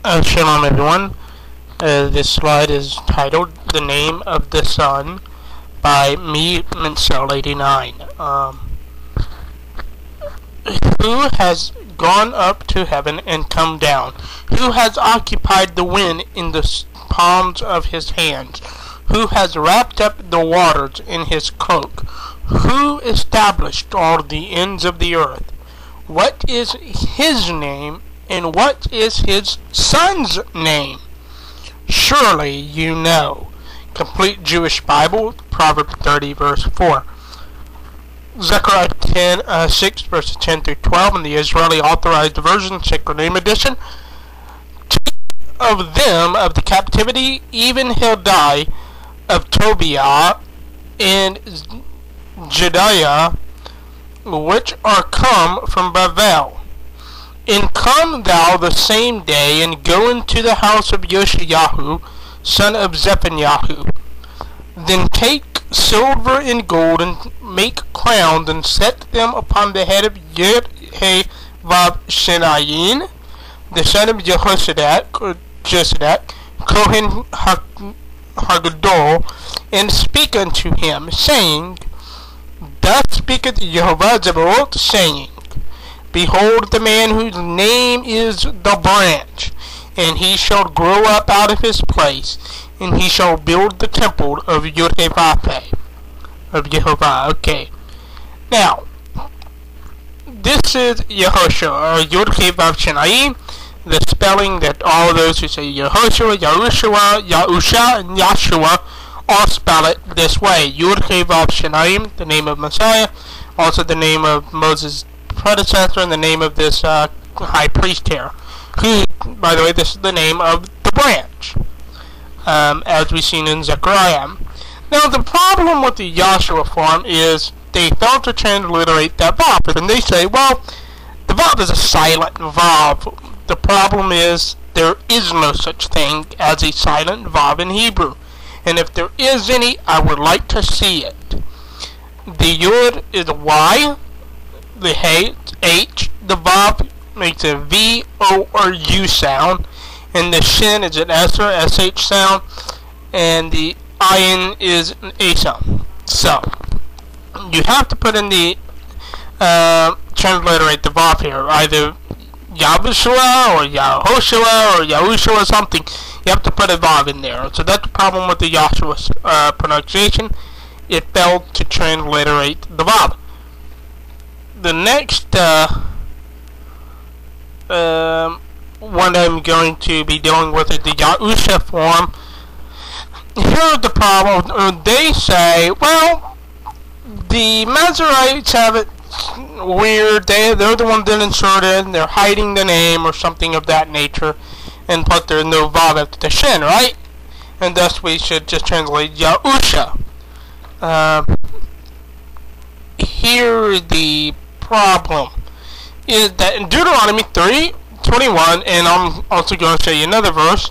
Shalom everyone. This slide is titled "The Name of the Son" by me, Messiah 89. Who has gone up to heaven and come down? Who has occupied the wind in the palms of his hands? Who has wrapped up the waters in his cloak? Who established all the ends of the earth? What is his name, and what is his son's name? Surely you know. Complete Jewish Bible, Proverbs 30, verse 4. Zechariah 6, verses 10 through 12, in the Israeli Authorized Version, Sacred Name Edition. Take of them of the captivity, even Hildai of Tobiah and Jediah, which are come from Babel. And come thou the same day, and go into the house of Yahshua, son of Zephaniah. Then take silver and gold, and make crowns, and set them upon the head of Yehoshua, the son of Jehoshua, Kohen Hagadol, and speak unto him, saying, Thus speaketh Jehovah Zebaoth, saying, Behold, the man whose name is the branch, and he shall grow up out of his place, and he shall build the temple of Yehovah. Okay. Now, this is Yehoshua, or Yod-Heh-Vav-Shin-Ayin, the spelling that all those who say Yehoshua, Yahushua, Yahusha, and Yahshua all spell it this way. Yod-Heh-Vav-Shin-Ayin, the name of Messiah, also the name of Moses' predecessor, and the name of this high priest here, who, by the way, this is the name of the branch, as we've seen in Zechariah. Now, the problem with the Yahshua form is they fail to transliterate that vav, and they say, well, the vav is a silent vav. The problem is there is no such thing as a silent vav in Hebrew, and if there is any, I would like to see it. The yod is a y, the hey, H, the vav makes a V, O, or U sound, and the shin is an S or SH sound, and the ayin is an A sound. So, you have to put in the, transliterate the vav here, either Yahshua, or Yehoshua, or Yahusha, or something. You have to put a vav in there. So that's the problem with the Yahshua pronunciation. It failed to transliterate the vav. The next one I'm going to be dealing with is the Yahusha form. Here's the problem. They say, well, the Masoretes have it weird. They're the ones that inserted, and they're hiding the name or something of that nature, and put their no vav after the shin, right? And thus we should just translate Yahusha. Here's the problem, is that in Deuteronomy 3:21, and I'm also going to show you another verse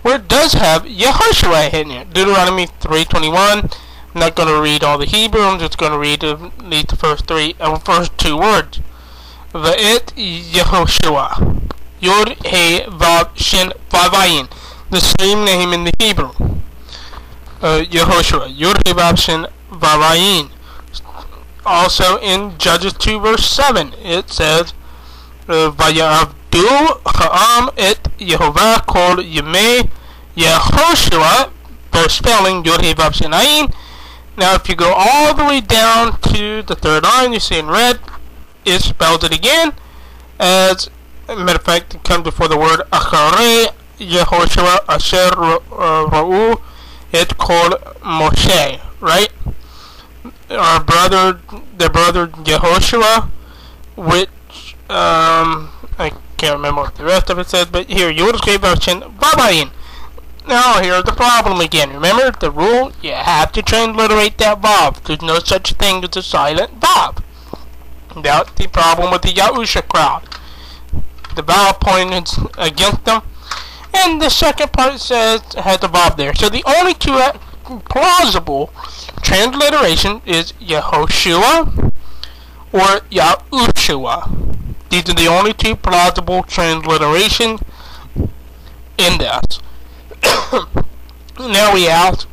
where it does have Yehoshua in it. Deuteronomy 3:21. I'm not going to read all the Hebrew. I'm just going to read the first two words. Va'et Yehoshua, Yod-Heh-Vav-Shin-Vav-Ayin, the same name in the Hebrew. Yehoshua, Yod-Heh-Vav-Shin-Vav-Ayin. Also in Judges 2 verse 7, it says, Vayavdu ha'am et Yehovah kol yemei Yehoshua, both spelling Yod-Heh-Vav-Shin-Ayin. Now if you go all the way down to the third line, you see in red, it spells it again, as a matter of fact, it comes before the word Acharei Yehoshua Asher Ra'u et Kol Moshe, right? Our brother, the brother Yehoshua, which, I can't remember what the rest of it says, but here, Yod-Heh-Vav-Shin-Vav-Ayin. Now, here's the problem again. Remember the rule? You have to transliterate that vav. There's no such thing as a silent vav. That's the problem with the Yahusha crowd. The vav pointed against them, and the second part says it has a vav there. So the only two plausible transliteration is Yehoshua or Yahushua. These are the only two plausible transliterations. in this. Now we ask,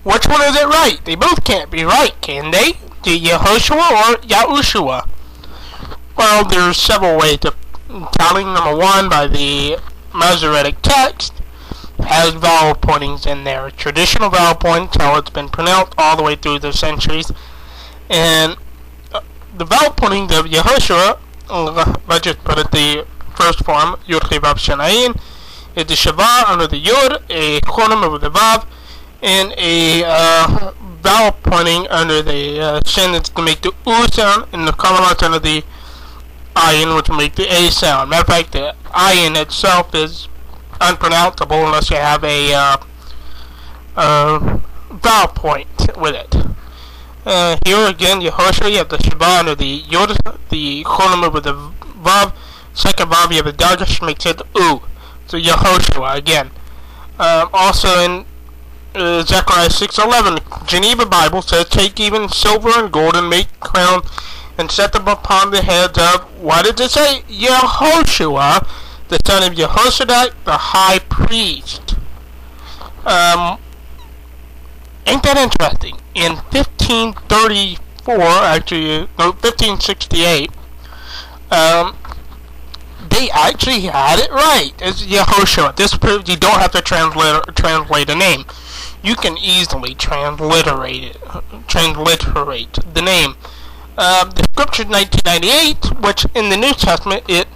which one is it right? They both can't be right, can they? The Yehoshua or Yahusha? Well, there's several ways to telling. Number one, by the Masoretic text, has vowel pointings in there. Traditional vowel points, how it's been pronounced all the way through the centuries. And the vowel pointing of Yehoshua, let's just put it the first form, Yud Vav Shin Ayin, is the Shava under the Yud, a Chonim over the Vav, and a vowel pointing under the Shin is to make the U sound, and the Kamalat under the Ayin, which will make the A sound. Matter of fact, the Ayin itself is unpronounceable unless you have a vowel point with it. Here again, Yehoshua, you have the Shava under the Yod, the Cholim over the Vav. Second Vav, you have the Dagesh, makes it U. So Yehoshua again. Also in Zechariah 6:11, Geneva Bible says, "Take even silver and gold and make crowns and set them upon the heads of," what did it say? Yehoshua, the son of Yehoshua, the high priest. Ain't that interesting? In 1534, actually, no, 1568, they actually had it right. It's Yehoshua. This proves you don't have to translate a name. You can easily transliterate the name. The scripture 1998, which in the New Testament it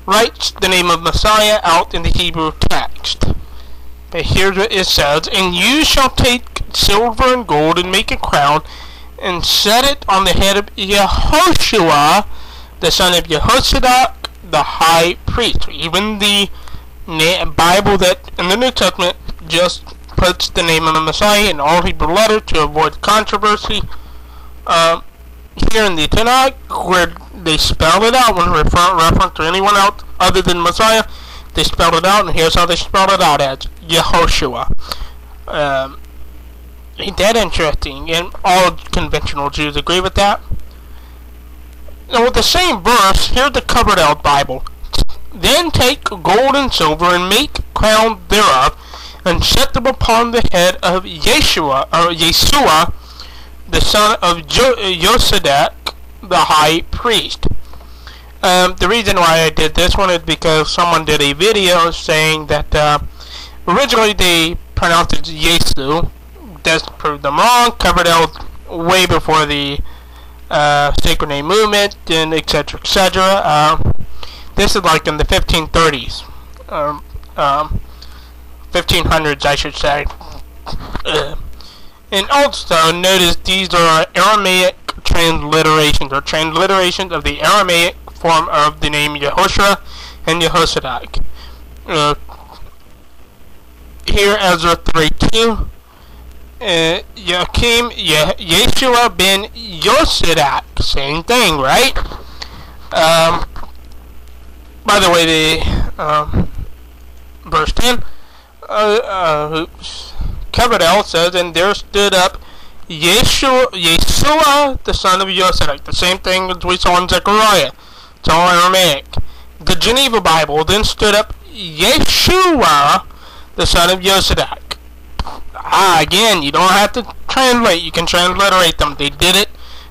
writes the name of Messiah out in the Hebrew text. But here's what it says: "And you shall take silver and gold and make a crown and set it on the head of Yehoshua, the son of Yehoshua, the high priest." Even the Bible that in the New Testament just puts the name of the Messiah in all Hebrew letters to avoid controversy. Here in the Tanakh, where they spell it out when referring to anyone else other than Messiah, they spelled it out, and here's how they spelled it out: as Yehoshua. Ain't that interesting? And all conventional Jews agree with that. Now with the same verse, here's the Covered Out Bible. "Then take gold and silver and make crowns thereof, and set them upon the head of Yeshua, the son of Yosadek, the high priest." The reason why I did this one is because someone did a video saying that originally they pronounced it Yesu. That's proved them wrong. Covered out way before the Sacred Name movement, and etc. etc. This is like in the 1530s, 1500s, I should say. And also notice these are Aramaic transliterations, or transliterations of the Aramaic form of the name Yehoshua and Yehoshua. Here Ezra 3:2. Yeshua ben Yosadak, same thing, right? By the way, the verse 10, Covered L says, "And there stood up Yeshua, the son of Yosadak," the same thing as we saw in Zechariah. It's all Aramaic. The Geneva Bible then stood up Yeshua, the son of Yosadak. Again, you don't have to translate. You can transliterate them. They did it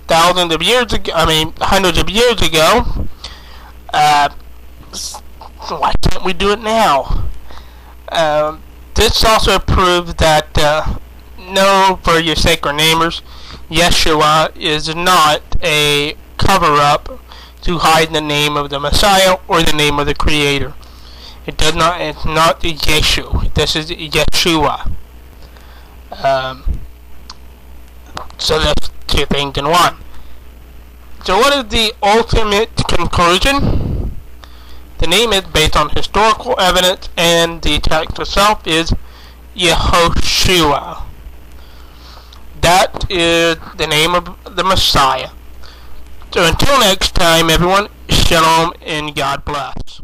thousands of years ago. Hundreds of years ago. Why can't we do it now? This also proves that no, for your sacred namers, Yeshua is not a cover-up to hide the name of the Messiah or the name of the Creator. It does not. It's not Yeshu. This is Yeshua. So that's two things in one. So what is the ultimate conclusion? The name is based on historical evidence, and the text itself is Yehoshua. That is the name of the Messiah. So until next time, everyone, shalom and God bless.